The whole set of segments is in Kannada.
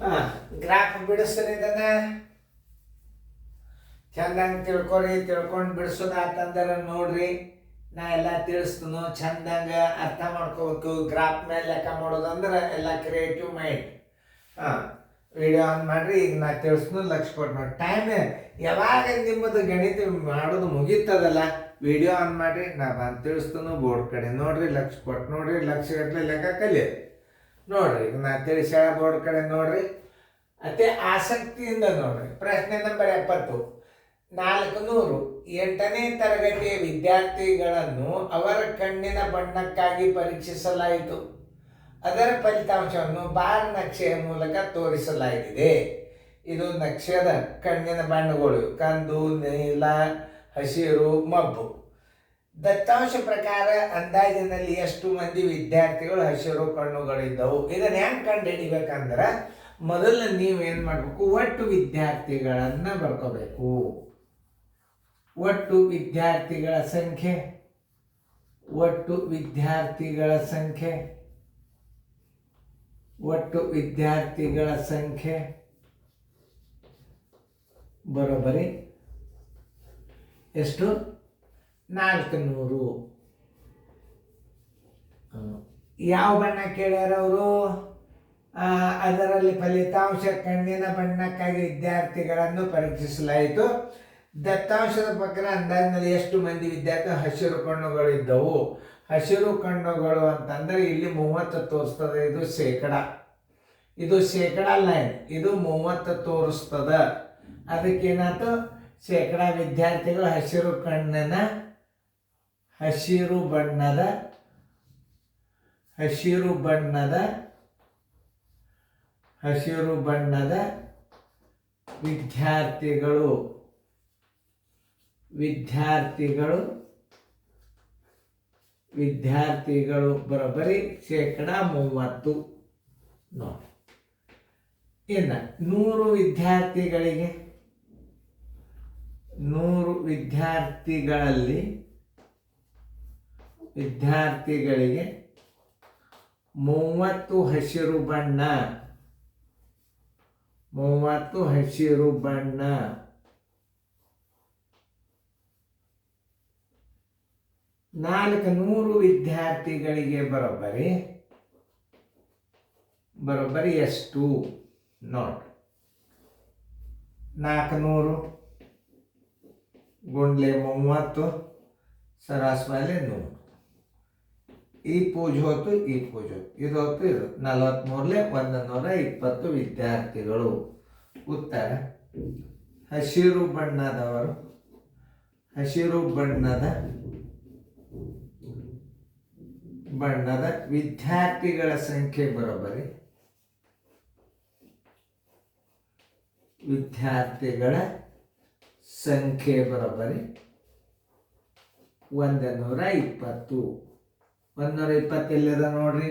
ಹಾಂ, ಗ್ರಾಫ್ ಬಿಡಿಸ್ರಿ ಇದನ್ನ ಚಂದಂಗೆ ತಿಳ್ಕೊರಿ. ತಿಳ್ಕೊಂಡು ಬಿಡಿಸೋದಾತಂದ್ರೆ ನೋಡ್ರಿ, ನಾ ಎಲ್ಲ ತಿಳಿಸ್ತನು. ಚಂದಂಗೆ ಅರ್ಥ ಮಾಡ್ಕೋಬೇಕು. ಗ್ರಾಫ್ ಮೇಲೆ ಲೆಕ್ಕ ಮಾಡೋದಂದ್ರೆ ಎಲ್ಲ ಕ್ರಿಯೇಟಿವ್ ಮೈಂಡ್. ಹಾಂ, ವಿಡಿಯೋ ಆನ್ ಮಾಡಿರಿ. ಈಗ ನಾ ತಿಳಿಸ್ನು, ಲಕ್ಷ ಕೊಟ್ಟು ನೋಡಿ. ಟೈಮ್ ಯಾವಾಗ ನಿಮ್ಮದು ಗಣಿತ ಮಾಡೋದು ಮುಗೀತದಲ್ಲ, ವಿಡಿಯೋ ಆನ್ ಮಾಡಿರಿ. ನಾ ಬಂದು ತಿಳಿಸ್ತನು. ಬೋರ್ಡ್ ಕಡೆ ನೋಡ್ರಿ, ಲಕ್ಷ ಕೊಟ್ಟು ನೋಡ್ರಿ. ಲಕ್ಷಗಟ್ಟಲೆ ಲೆಕ್ಕ ಕಲಿಯೋದು ನೋಡ್ರಿ. ಈಗ ನಾ ತಿಳಿಸ ಬೋರ್ಡ್ ಕಡೆ ನೋಡ್ರಿ, ಅತಿ ಆಸಕ್ತಿಯಿಂದ ನೋಡ್ರಿ. ಪ್ರಶ್ನೆ ನಂಬರ್ 70. 400 8ನೇ ತರಗತಿಯ ವಿದ್ಯಾರ್ಥಿಗಳನ್ನು ಅವರ ಕಣ್ಣಿನ ಬಣ್ಣಕ್ಕಾಗಿ ಪರೀಕ್ಷಿಸಲಾಯಿತು. ಅದರ ಫಲಿತಾಂಶವನ್ನು ಬಾರ್ ನಕ್ಷೆಯ ಮೂಲಕ ತೋರಿಸಲಾಗಿದೆ. ಇದು ನಕ್ಷೆದ ಕಣ್ಣಿನ ಬಣ್ಣಗಳು: ಕಂದು, ನೀಲ, ಹಸಿರು, ಮಬ್ಬು. ದತ್ತಾಂಶ ಪ್ರಕಾರ ಅಂದಾಜಿನಲ್ಲಿ ಎಷ್ಟು ಮಂದಿ ವಿದ್ಯಾರ್ಥಿಗಳು ಹಸಿರು ಕಣ್ಣುಗಳಿದ್ದವು? ಇದನ್ನ ಹೆಂಗೆ ಕಂಡು ಹಿಡಿಬೇಕಂದ್ರೆ, ಮೊದಲು ನೀವೇನು ಮಾಡಬೇಕು, ಒಟ್ಟು ವಿದ್ಯಾರ್ಥಿಗಳನ್ನು ಬರ್ಕೋಬೇಕು. ಒಟ್ಟು ವಿದ್ಯಾರ್ಥಿಗಳ ಸಂಖ್ಯೆ, ಒಟ್ಟು ವಿದ್ಯಾರ್ಥಿಗಳ ಸಂಖ್ಯೆ, ಒಟ್ಟು ವಿದ್ಯಾರ್ಥಿಗಳ ಸಂಖ್ಯೆ ಬರೋಬ್ಬರಿ ಎಷ್ಟು? 400. ಯಾವ ಬಣ್ಣ ಕೇಳ್ಯಾರ ಅವರು? ಅದರಲ್ಲಿ ಫಲಿತಾಂಶ ಕಣ್ಣಿನ ಬಣ್ಣಕ್ಕಾಗಿ ವಿದ್ಯಾರ್ಥಿಗಳನ್ನು ಪರೀಕ್ಷಿಸಲಾಯಿತು. ದತ್ತಾಂಶದ ಪ್ರಕಾರ ಅಂದಾಜಿನಲ್ಲಿ ಎಷ್ಟು ಮಂದಿ ವಿದ್ಯಾರ್ಥಿ ಹಸಿರು ಕಣ್ಣುಗಳಿದ್ದವು? ಹಸಿರು ಕಣ್ಣುಗಳು ಅಂತಂದರೆ ಇಲ್ಲಿ 30 ತೋರಿಸ್ತದೆ. ಇದು ಶೇಕಡ, ಇದು ಶೇಕಡ ಲೈನ್. ಇದು 30 ತೋರಿಸ್ತದ. ಅದಕ್ಕೇನಾಯ್ತು? ಶೇಕಡ ವಿದ್ಯಾರ್ಥಿಗಳು ಹಸಿರು ಕಣ್ಣಿನ, ಹಸಿರು ಬಣ್ಣದ, ಹಸಿರು ಬಣ್ಣದ, ಹಸಿರು ಬಣ್ಣದ ವಿದ್ಯಾರ್ಥಿಗಳು, ವಿದ್ಯಾರ್ಥಿಗಳು, ವಿದ್ಯಾರ್ಥಿಗಳು ಬರೋಬ್ಬರಿ ಶೇಕಡ 30 ನೋಡಿ. ಇನ್ನು 100 ವಿದ್ಯಾರ್ಥಿಗಳಿಗೆ, 100 ವಿದ್ಯಾರ್ಥಿಗಳಲ್ಲಿ, ವಿದ್ಯಾರ್ಥಿಗಳಿಗೆ 30 ಹಸಿರು ಬಣ್ಣ, 30 ಹಸಿರು ಬಣ್ಣ, 400 ವಿದ್ಯಾರ್ಥಿಗಳಿಗೆ ಬರೋಬ್ಬರಿ ಎಷ್ಟು ನೋಡಿ. 400 ಗುಂಡ್ಲೆ 30 ಸರಾಸ ಮೇಲೆ 100. ಈ ಪೂಜೆ ಹೊತ್ತು, ಈ ಪೂಜೆ ಹೊತ್ತು, ಇದು ಹೊತ್ತು, ಇದು 43 120 ವಿದ್ಯಾರ್ಥಿಗಳು. ಉತ್ತರ ಹಸಿರು ಬಣ್ಣದವರು, ಹಸಿರು ಬಣ್ಣದ ವಿದ್ಯಾರ್ಥಿಗಳ ಸಂಖ್ಯೆ ಬರೋಬ್ಬರಿ, ವಿದ್ಯಾರ್ಥಿಗಳ ಸಂಖ್ಯೆ ಬರೋಬ್ಬರಿ 120. 120 ಎಲ್ಲಿದೆ ನೋಡ್ರಿ?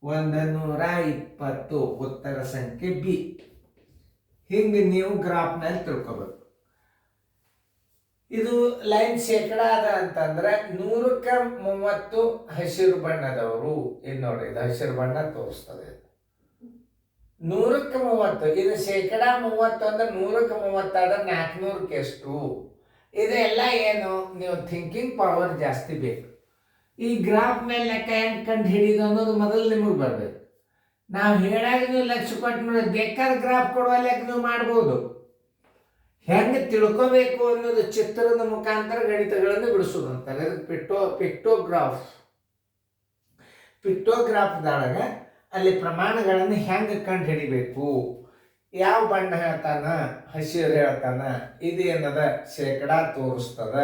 120 ಉತ್ತರ ಸಂಖ್ಯೆ ಬಿ. ಹಿಂಗೆ ನೀವು ಗ್ರಾಫ್ನಲ್ಲಿ ತಿಳ್ಕೊಬೇಕು. ಇದು ಲೈನ್ ಶೇಕಡ ಅದ ಅಂತಂದ್ರೆ 100ಕ್ಕೆ 30 ಹಸಿರು ಬಣ್ಣದವರು. ಇದು ನೋಡ್ರಿ, ಇದು ಹಸಿರು ಬಣ್ಣ ತೋರಿಸ್ತದೆ. 100ಕ್ಕೆ 30, ಇದು ಶೇಕಡ 30 ಅಂದ್ರೆ 100ಕ್ಕೆ 30 ಆದ್ರೆ 400ಕ್ಕೆ ಎಷ್ಟು? ಇದೆಲ್ಲ ಏನು, ನೀವು ಥಿಂಕಿಂಗ್ ಪವರ್ ಜಾಸ್ತಿ ಬೇಕು. ಈ ಗ್ರಾಫ್ ಮೇಲೆ ಲೆಕ್ಕ ಹೆಂಗೆ ಕಂಡು ಹಿಡಿದು ಅನ್ನೋದು ಮೊದಲು ನಿಮಗೆ ಬರಬೇಕು. ನಾವು ಹೇಳಾಗ ನೀವು ಲಕ್ಷ ಕೊಟ್ಟು ನೋಡಿ, ಬೇಕಾದ ಗ್ರಾಫ್ ಕೊಡುವ ಲೆಕ್ಕ ನೀವು ಮಾಡ್ಬೋದು. ಹೆಂಗೆ ತಿಳ್ಕೋಬೇಕು ಅನ್ನೋದು ಚಿತ್ರದ ಮುಖಾಂತರ ಗಣಿತಗಳನ್ನು ಬಿಡಿಸೋದು ಅಂತಾರೆ. ಪಿಕ್ಟೋಗ್ರಾಫ್. ಪಿಕ್ಟೋಗ್ರಾಫ್ದೊಳಗ ಅಲ್ಲಿ ಪ್ರಮಾಣಗಳನ್ನು ಹೆಂಗೆ ಕಂಡು ಹಿಡಿಬೇಕು, ಯಾವ ಬಣ್ಣ ಹೇಳ್ತಾನ, ಹಸಿರು ಹೇಳ್ತಾನ, ಇದು ಏನದ ಶೇಕಡ ತೋರಿಸ್ತದ.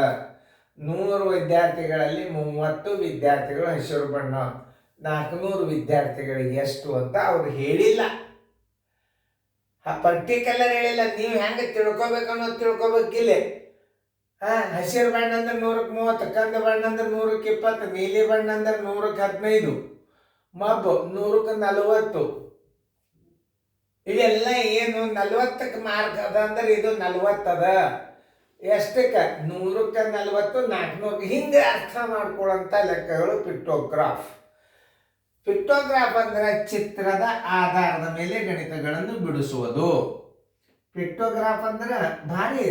100 ವಿದ್ಯಾರ್ಥಿಗಳಲ್ಲಿ 30 ವಿದ್ಯಾರ್ಥಿಗಳು ಹಸಿರು ಬಣ್ಣ, 400 ವಿದ್ಯಾರ್ಥಿಗಳಿಗೆ ಎಷ್ಟು ಅಂತ ಅವ್ರು ಹೇಳಿಲ್ಲ. ಪರ್ಟಿಕ್ಯುಲರ್ ಹೇಳಿಲ್ಲ. ನೀವು ಹೆಂಗೆ ತಿಳ್ಕೊಬೇಕು ಅನ್ನೋದು ತಿಳ್ಕೊಬೇಕಿಲ್ಲ. ಹಸಿರು ಬಣ್ಣ ಅಂದ್ರೆ 100ಕ್ಕೆ 30, ಕಂದು ಬಣ್ಣ ಅಂದ್ರೆ 100ಕ್ಕೆ 20, ನೀಲಿ ಬಣ್ಣ ಅಂದ್ರೆ 100ಕ್ಕೆ 15, ಮಬ್ಬು 100ಕ್ಕೆ 40. ಇವೆಲ್ಲ ಏನು 40ಕ್ಕೆ ಮಾರ್ಕ್ ಅದ ಅಂದ್ರೆ ಇದು 40 ಅದ. ಎಷ್ಟಕ್ಕೆ? 100ಕ್ಕೆ 40, 400. ಹಿಂಗೆ ಅರ್ಥ ಮಾಡ್ಕೊಳ್ಳೋಂಥ ಲೆಕ್ಕಗಳು ಪಿಕ್ಟೋಗ್ರಾಫ್. ಪಿಕ್ಟೋಗ್ರಾಫ್ ಅಂದ್ರೆ ಚಿತ್ರದ ಆಧಾರದ ಮೇಲೆ ಗಣಿತಗಳನ್ನು ಬಿಡಿಸುವುದು. ಪಿಕ್ಟೋಗ್ರಾಫ್ ಅಂದ್ರೆ ಭಾರಿ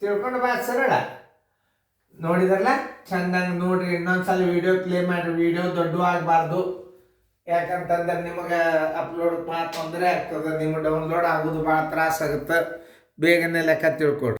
ತಿಳ್ಕೊಂಡು ಬಾ ಸರಳ. ನೋಡಿದ್ರಲ್ಲ, ಚಂದಂಗೆ ನೋಡ್ರಿ. ಇನ್ನೊಂದ್ಸಲ ವಿಡಿಯೋ ಪ್ಲೇ ಮಾಡ್ರಿ. ವಿಡಿಯೋ ದೊಡ್ಡ ಆಗಬಾರ್ದು, ಯಾಕಂತಂದ್ರೆ ನಿಮಗೆ ಅಪ್ಲೋಡ್ ಭಾಳ ತೊಂದರೆ ಆಗ್ತದೆ. ನಿಮ್ಗೆ ಡೌನ್ಲೋಡ್ ಆಗೋದು ಭಾಳ ತ್ರಾಸ ಆಗುತ್ತೆ. ಬೇಗನೆ ಲೆಕ್ಕ ತಿಳ್ಕೊಡ್ರಿ.